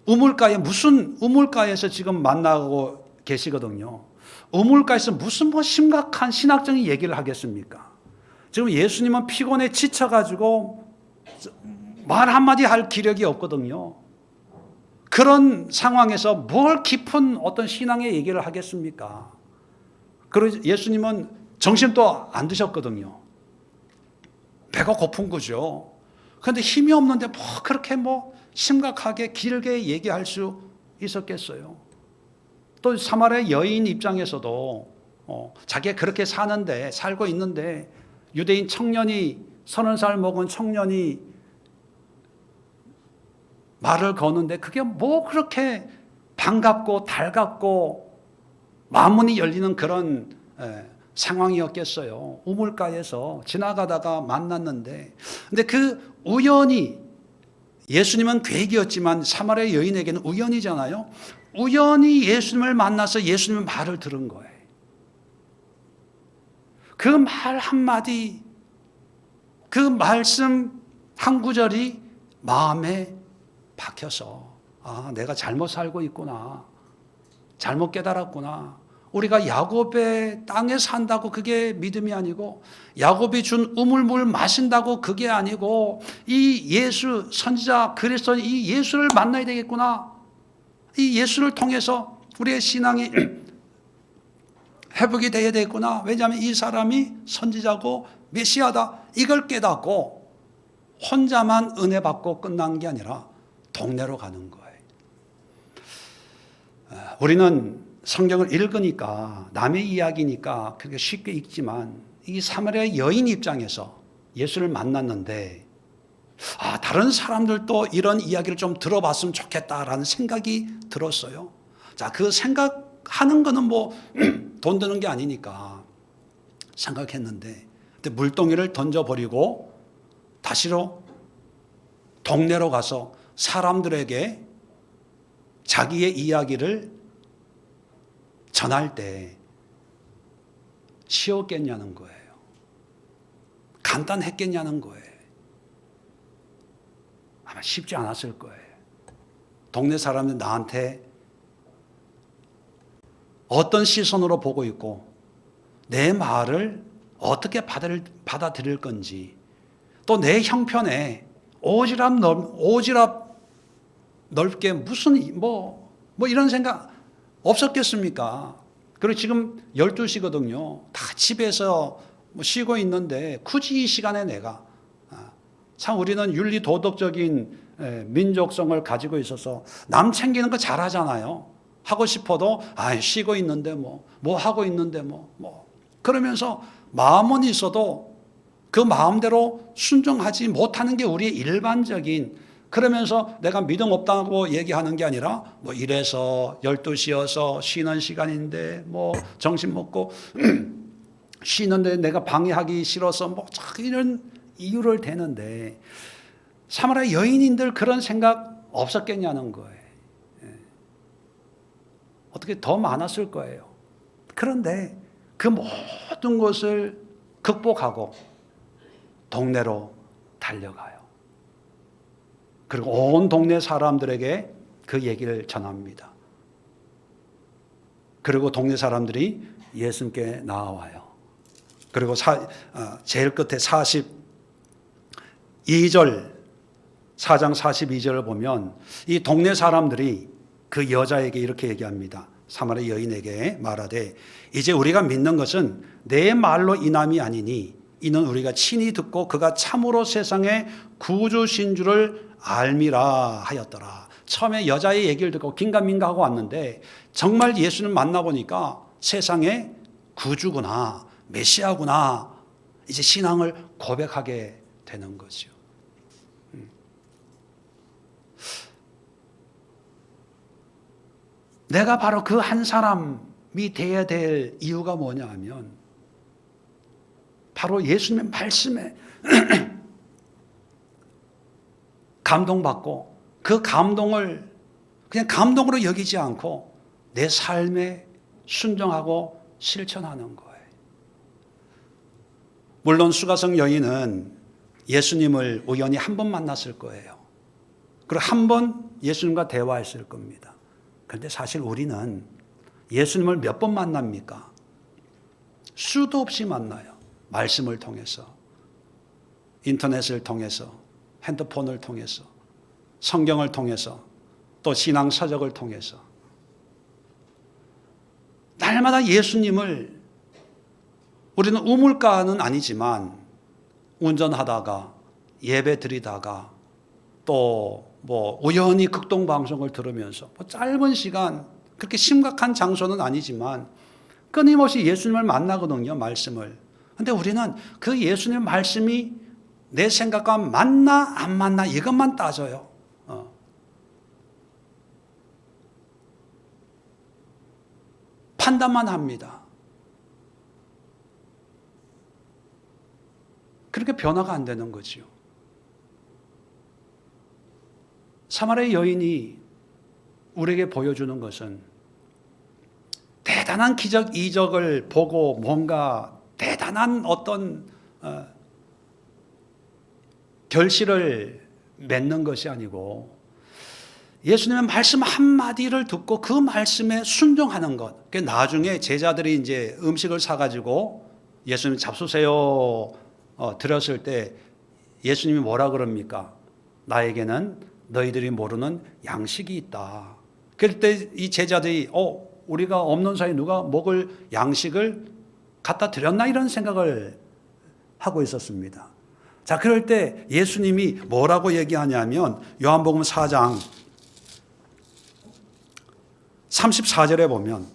우물가에서 지금 만나고 계시거든요. 우물가에서 무슨 심각한 신학적인 얘기를 하겠습니까? 지금 예수님은 피곤해 지쳐가지고 말 한마디 할 기력이 없거든요. 그런 상황에서 뭘 깊은 어떤 신앙의 얘기를 하겠습니까? 그리고 예수님은 점심도 안 드셨거든요. 배가 고픈 거죠. 그런데 힘이 없는데 그렇게 심각하게 길게 얘기할 수 있었겠어요. 또 사마리아 여인 입장에서도 자기가 그렇게 살고 있는데 유대인 청년이 30살 먹은 청년이 말을 거는데 그게 그렇게 반갑고 달갑고 마음문이 열리는 그런 상황이었겠어요. 우물가에서 지나가다가 만났는데, 근데 그 우연히, 예수님은 계획이었지만 사마리아 여인에게는 우연이잖아요. 우연히 예수님을 만나서 예수님의 말을 들은 거예요. 그 말 한마디, 그 말씀 한 구절이 마음에 박혀서 내가 잘못 살고 있구나. 잘못 깨달았구나. 우리가 야곱의 땅에 산다고 그게 믿음이 아니고 야곱이 준 우물물 마신다고 그게 아니고 이 예수 선지자 그리스도인 이 예수를 만나야 되겠구나. 이 예수를 통해서 우리의 신앙이 회복이 되어야 되겠구나. 왜냐하면 이 사람이 선지자고 메시아다. 이걸 깨닫고 혼자만 은혜 받고 끝난 게 아니라 동네로 가는 거예요. 우리는 성경을 읽으니까 남의 이야기니까 그렇게 쉽게 읽지만 이 사마리아 여인 입장에서 예수를 만났는데 다른 사람들도 이런 이야기를 좀 들어봤으면 좋겠다라는 생각이 들었어요. 자, 그 생각하는 거는 돈 드는 게 아니니까 생각했는데 근데 물동이를 던져버리고 다시로 동네로 가서 사람들에게 자기의 이야기를 전할 때 쉬웠겠냐는 거예요. 간단했겠냐는 거예요. 아마 쉽지 않았을 거예요. 동네 사람들 나한테 어떤 시선으로 보고 있고 내 말을 어떻게 받아들일 건지 또 내 형편에 오지랖 넓게 무슨 이런 생각 없었겠습니까? 그리고 지금 12시거든요. 다 집에서 쉬고 있는데 굳이 이 시간에 내가 참 우리는 윤리 도덕적인 민족성을 가지고 있어서 남 챙기는 거 잘하잖아요. 하고 싶어도 쉬고 있는데 뭐 하고 있는데 그러면서 마음은 있어도 그 마음대로 순종하지 못하는 게 우리의 일반적인 그러면서 내가 믿음 없다고 얘기하는 게 아니라 이래서 12시여서 쉬는 시간인데 정신 먹고 쉬는데 내가 방해하기 싫어서 이런 이유를 대는데 사마리아 여인인들 그런 생각 없었겠냐는 거예요. 어떻게 더 많았을 거예요. 그런데 그 모든 것을 극복하고 동네로 달려가요. 그리고 온 동네 사람들에게 그 얘기를 전합니다. 그리고 동네 사람들이 예수님께 나와요. 그리고 제일 끝에 42절, 4장 42절을 보면 이 동네 사람들이 그 여자에게 이렇게 얘기합니다. 사마리아 여인에게 말하되 이제 우리가 믿는 것은 내 말로 인함이 아니니 이는 우리가 친히 듣고 그가 참으로 세상의 구주신 줄을 알미라 하였더라. 처음에 여자의 얘기를 듣고 긴가민가하고 왔는데 정말 예수를 만나보니까 세상의 구주구나, 메시아구나, 이제 신앙을 고백하게 되는 거죠. 내가 바로 그 한 사람이 되어야 될 이유가 뭐냐 하면 바로 예수님의 말씀에 감동받고 그 감동을 그냥 감동으로 여기지 않고 내 삶에 순종하고 실천하는 거예요. 물론 수가성 여인은 예수님을 우연히 한 번 만났을 거예요. 그리고 한 번 예수님과 대화했을 겁니다. 그런데 사실 우리는 예수님을 몇 번 만납니까? 수도 없이 만나요. 말씀을 통해서, 인터넷을 통해서, 핸드폰을 통해서, 성경을 통해서, 또 신앙 서적을 통해서 날마다 예수님을 우리는 우물가는 아니지만 운전하다가 예배 드리다가 또 우연히 극동방송을 들으면서 짧은 시간 그렇게 심각한 장소는 아니지만 끊임없이 예수님을 만나거든요. 말씀을. 그런데 우리는 그 예수님 말씀이 내 생각과 맞나 안 맞나 이것만 따져요. 판단만 합니다. 그렇게 변화가 안 되는 거지요. 사마리아 여인이 우리에게 보여주는 것은 대단한 기적 이적을 보고 뭔가 대단한 어떤 결실을 맺는 것이 아니고 예수님의 말씀 한마디를 듣고 그 말씀에 순종하는 것. 나중에 제자들이 이제 음식을 사가지고 예수님 잡수세요 드렸을 때 예수님이 뭐라 그럽니까? 나에게는 너희들이 모르는 양식이 있다. 그럴 때 이 제자들이 우리가 없는 사이에 누가 먹을 양식을 갖다 드렸나 이런 생각을 하고 있었습니다. 자, 그럴 때 예수님이 뭐라고 얘기하냐면 요한복음 4장 34절에 보면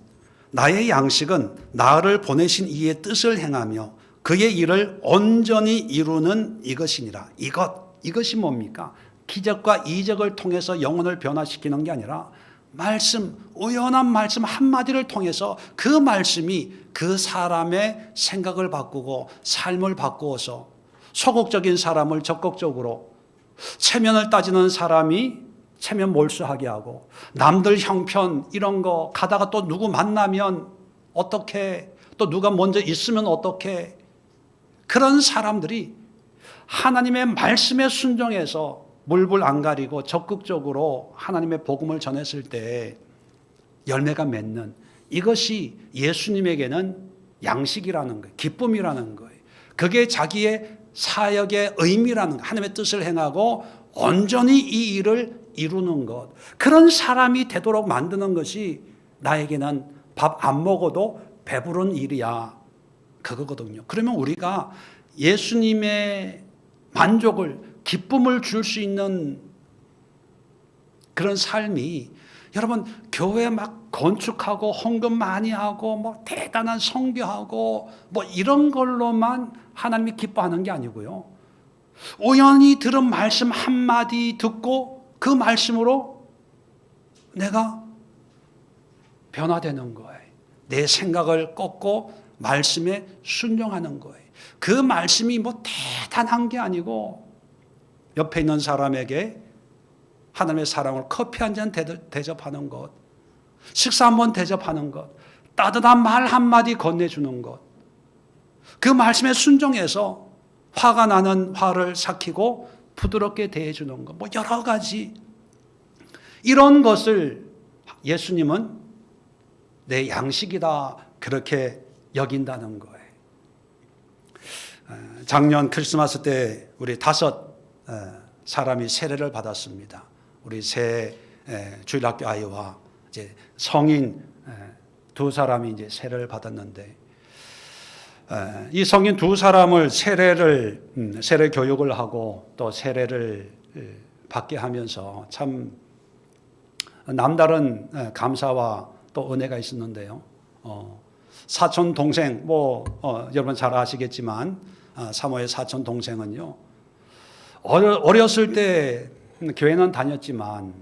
나의 양식은 나를 보내신 이의 뜻을 행하며 그의 일을 온전히 이루는 이것이니라. 이것이 뭡니까? 기적과 이적을 통해서 영혼을 변화시키는 게 아니라 말씀, 우연한 말씀 한마디를 통해서 그 말씀이 그 사람의 생각을 바꾸고 삶을 바꾸어서 소극적인 사람을 적극적으로, 체면을 따지는 사람이 체면 몰수하게 하고, 남들 형편 이런 거 가다가 또 누구 만나면 어떻게, 또 누가 먼저 있으면 어떻게, 그런 사람들이 하나님의 말씀에 순종해서 물불 안 가리고 적극적으로 하나님의 복음을 전했을 때 열매가 맺는, 이것이 예수님에게는 양식이라는 거예요. 기쁨이라는 거예요. 그게 자기의 사역의 의미라는 거예요. 하나님의 뜻을 행하고 온전히 이 일을 이루는 것. 그런 사람이 되도록 만드는 것이 나에게는 밥 안 먹어도 배부른 일이야. 그거거든요. 그러면 우리가 예수님의 만족을, 기쁨을 줄 수 있는 그런 삶이, 여러분 교회 막 건축하고 헌금 많이 하고 대단한 선교하고 이런 걸로만 하나님이 기뻐하는 게 아니고요. 우연히 들은 말씀 한마디 듣고 그 말씀으로 내가 변화되는 거예요. 내 생각을 꺾고 말씀에 순종하는 거예요. 그 말씀이 대단한 게 아니고 옆에 있는 사람에게 하나님의 사랑을 커피 한 잔 대접하는 것, 식사 한번 대접하는 것, 따뜻한 말 한마디 건네주는 것, 그 말씀에 순종해서 화가 나는 화를 삭히고 부드럽게 대해주는 것, 여러 가지 이런 것을 예수님은 내 양식이다 그렇게 여긴다는 거예요. 작년 크리스마스 때 우리 5 사람이 세례를 받았습니다. 우리 새 주일학교 아이와 이제 성인 2 사람이 이제 세례를 받았는데, 이 성인 2 사람을 세례 교육을 하고 또 세례를 받게 하면서 참 남다른 감사와 또 은혜가 있었는데요. 사촌 동생 여러분 잘 아시겠지만 사모의 사촌 동생은요, 어렸을 때 교회는 다녔지만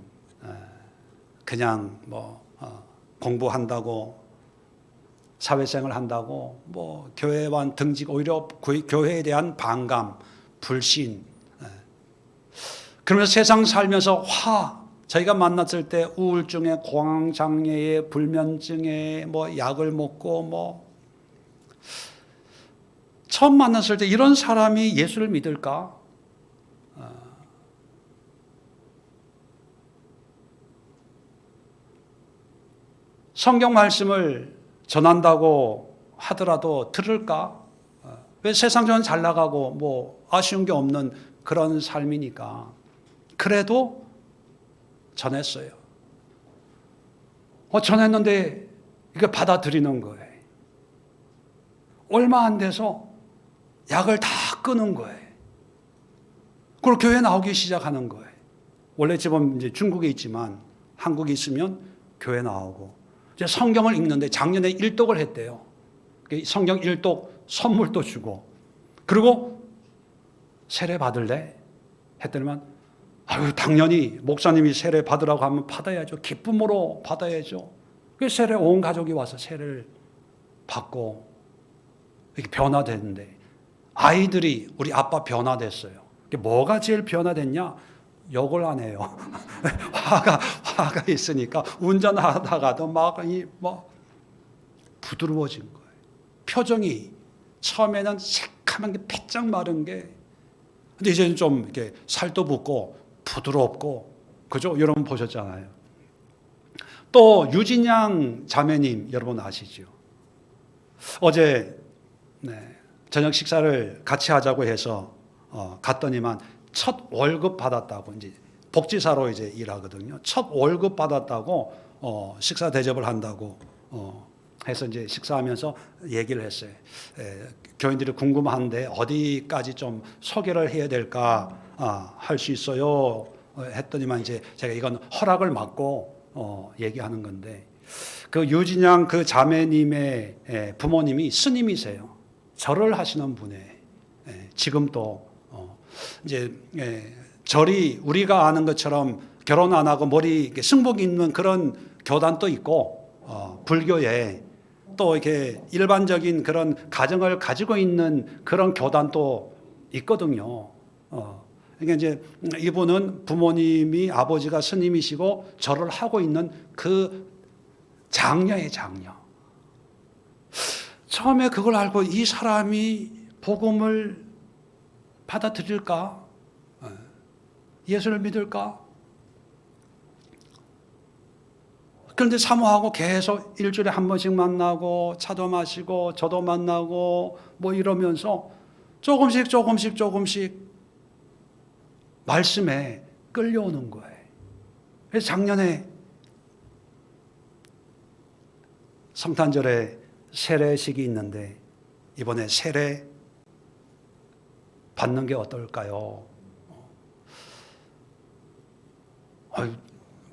그냥 공부한다고 사회생활 한다고 교회와 등직, 오히려 교회에 대한 반감, 불신, 그러면서 세상 살면서 저희가 만났을 때 우울증에 공황장애에 불면증에 약을 먹고 처음 만났을 때 이런 사람이 예수를 믿을까? 성경 말씀을 전한다고 하더라도 들을까? 왜 세상적으로는 잘 나가고 아쉬운 게 없는 그런 삶이니까. 그래도 전했어요. 전했는데 이거 받아들이는 거예요. 얼마 안 돼서 약을 다 끊은 거예요. 그리고 교회 나오기 시작하는 거예요. 원래 집은 이제 중국에 있지만 한국에 있으면 교회 나오고, 이제 성경을 읽는데 작년에 일독을 했대요. 성경 일독 선물도 주고, 그리고 세례 받을래? 했더니만 당연히 목사님이 세례 받으라고 하면 받아야죠. 기쁨으로 받아야죠. 그래서 세례 온 가족이 와서 세례를 받고 이렇게 변화됐는데, 아이들이 우리 아빠 변화됐어요. 뭐가 제일 변화됐냐? 욕을 안 해요. 화가 있으니까 운전하다가도 막 부드러워진 거예요. 표정이 처음에는 새카만 게 빼짝 마른 게, 근데 이제는 좀 이렇게 살도 붙고 부드럽고, 그죠? 여러분 보셨잖아요. 또 유진양 자매님 여러분 아시죠? 어제 저녁 식사를 같이 하자고 해서 갔더니만 첫 월급 받았다고, 이제 복지사로 이제 일하거든요. 첫 월급 받았다고 식사 대접을 한다고 해서 이제 식사하면서 얘기를 했어요. 교인들이 궁금한데 어디까지 좀 소개를 해야 될까 할 수 있어요 했더니만, 이제 제가 이건 허락을 받고 얘기하는 건데, 그 유진양 그 자매님의 부모님이 스님이세요. 절을 하시는 분이에요. 지금 또 이제 절이 우리가 아는 것처럼 결혼 안 하고 머리 승복 입는 그런 교단도 있고, 불교에 또 이렇게 일반적인 그런 가정을 가지고 있는 그런 교단도 있거든요. 그러니까 이제 이분은 부모님이 아버지가 스님이시고 절을 하고 있는 그 장녀의 장녀. 처음에 그걸 알고 이 사람이 복음을 받아들일까? 예수를 믿을까? 그런데 사모하고 계속 일주일에 한 번씩 만나고 차도 마시고 저도 만나고 이러면서 조금씩 말씀에 끌려오는 거예요. 그래서 작년에 성탄절에 세례식이 있는데 이번에 세례 받는 게 어떨까요?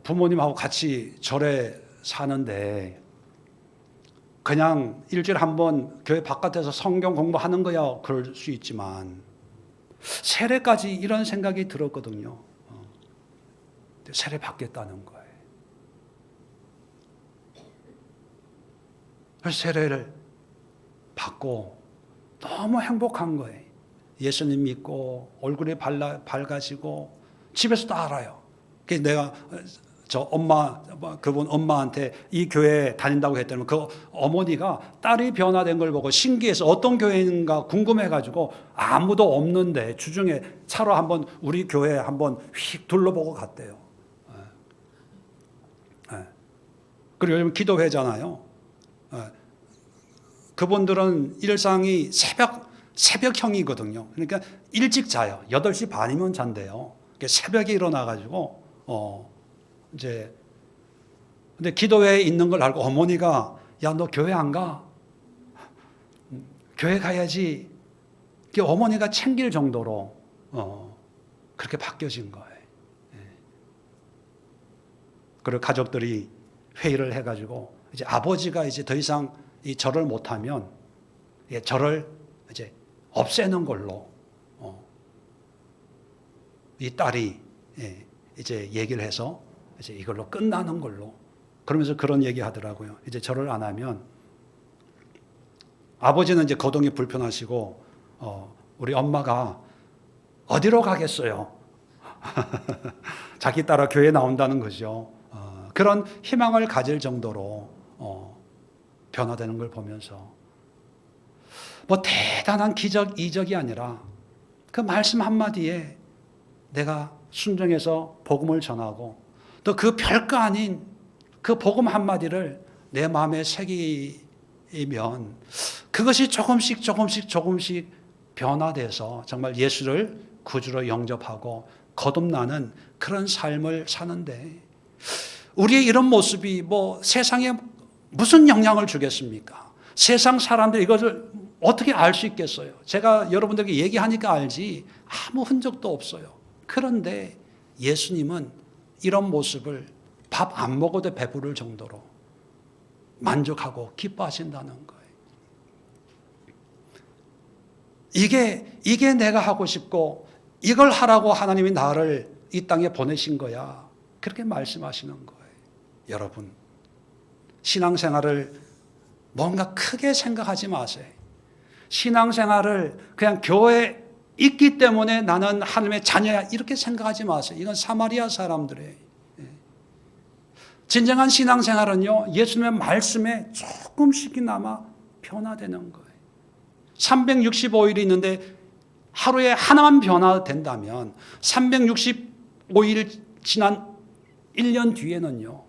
부모님하고 같이 절에 사는데 그냥 일주일에 한 번 교회 바깥에서 성경 공부하는 거야 그럴 수 있지만 세례까지 이런 생각이 들었거든요. 세례 받겠다는 거예요. 그래서 세례를 받고 너무 행복한 거예요. 예수님 믿고 얼굴이 밝아지고 집에서도 알아요. 그래서 내가 그분 엄마한테 이 교회 다닌다고 했더니 그 어머니가 딸이 변화된 걸 보고 신기해서 어떤 교회인가 궁금해가지고 아무도 없는데 주중에 차로 한번 우리 교회 한번 휙 둘러보고 갔대요. 그리고 요즘 기도회잖아요. 그분들은 일상이 새벽형이거든요. 그러니까 일찍 자요. 8시 반이면 잔대요. 새벽에 일어나가지고, 이제, 근데 기도회에 있는 걸 알고 어머니가, 야, 너 교회 안 가? 교회 가야지. 어머니가 챙길 정도로, 그렇게 바뀌어진 거예요. 그리고 가족들이 회의를 해가지고, 이제 아버지가 이제 더 이상 이 절을 못하면, 절을 이제 없애는 걸로, 이 딸이 이제 얘기를 해서 이제 이걸로 끝나는 걸로. 그러면서 그런 얘기 하더라고요. 이제 절을 안 하면 아버지는 이제 거동이 불편하시고 우리 엄마가 어디로 가겠어요? 자기 따라 교회 나온다는 거죠. 그런 희망을 가질 정도로 변화되는 걸 보면서 뭐 대단한 기적, 이적이 아니라 그 말씀 한마디에 내가 순종해서 복음을 전하고 또 그 별거 아닌 그 복음 한마디를 내 마음에 새기면 그것이 조금씩 변화돼서 정말 예수를 구주로 영접하고 거듭나는 그런 삶을 사는데 우리의 이런 모습이 뭐 세상에 무슨 영향을 주겠습니까? 세상 사람들이 이것을 어떻게 알 수 있겠어요? 제가 여러분들에게 얘기하니까 알지 아무 흔적도 없어요. 그런데 예수님은 이런 모습을 밥 안 먹어도 배부를 정도로 만족하고 기뻐하신다는 거예요. 이게 내가 하고 싶고 이걸 하라고 하나님이 나를 이 땅에 보내신 거야. 그렇게 말씀하시는 거예요. 여러분, 신앙생활을 뭔가 크게 생각하지 마세요. 신앙생활을 그냥 교회에 있기 때문에 나는 하나님의 자녀야 이렇게 생각하지 마세요. 이건 사마리아 사람들이에요. 진정한 신앙생활은요, 예수님의 말씀에 조금씩이나마 변화되는 거예요. 365일이 있는데 하루에 하나만 변화된다면 365일 지난 1년 뒤에는요,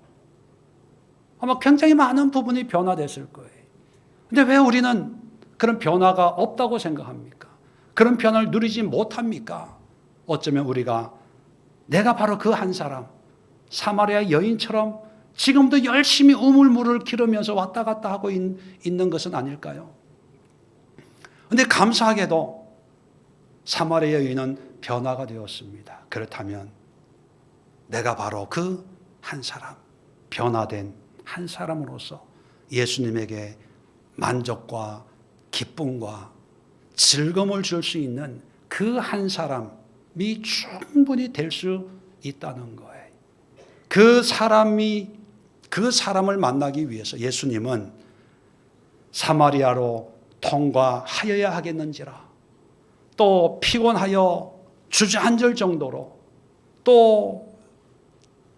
아마 굉장히 많은 부분이 변화됐을 거예요. 근데 왜 우리는 그런 변화가 없다고 생각합니까? 그런 변화를 누리지 못합니까? 어쩌면 우리가 내가 바로 그 한 사람, 사마리아 여인처럼 지금도 열심히 우물물을 기르면서 왔다 갔다 하고 있는 것은 아닐까요? 그런데 감사하게도 사마리아 여인은 변화가 되었습니다. 그렇다면 내가 바로 그 한 사람, 변화된 한 사람으로서 예수님에게 만족과 기쁨과 즐거움을 줄 수 있는 그 한 사람이 충분히 될 수 있다는 거예요. 그 사람을 만나기 위해서 예수님은 사마리아로 통과하여야 하겠는지라, 또 피곤하여 주저앉을 정도로, 또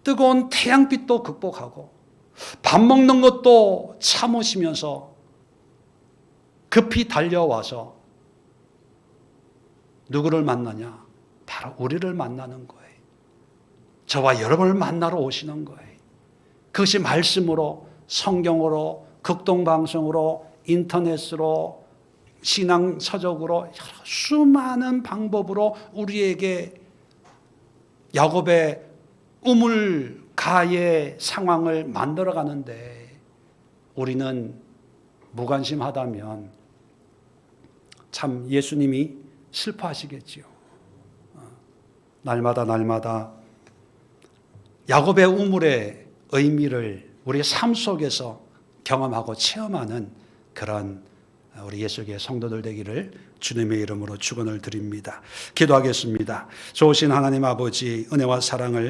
뜨거운 태양빛도 극복하고 밥 먹는 것도 참으시면서 급히 달려와서 누구를 만나냐? 바로 우리를 만나는 거예요. 저와 여러분을 만나러 오시는 거예요. 그것이 말씀으로, 성경으로, 극동방송으로, 인터넷으로, 신앙서적으로 수많은 방법으로 우리에게 야곱의 우물가의 상황을 만들어가는데 우리는 무관심하다면 참 예수님이 슬퍼하시겠지요. 날마다 야곱의 우물의 의미를 우리의 삶 속에서 경험하고 체험하는 그런 우리 예수의 성도들 되기를 주님의 이름으로 축원을 드립니다. 기도하겠습니다. 좋으신 하나님 아버지, 은혜와 사랑을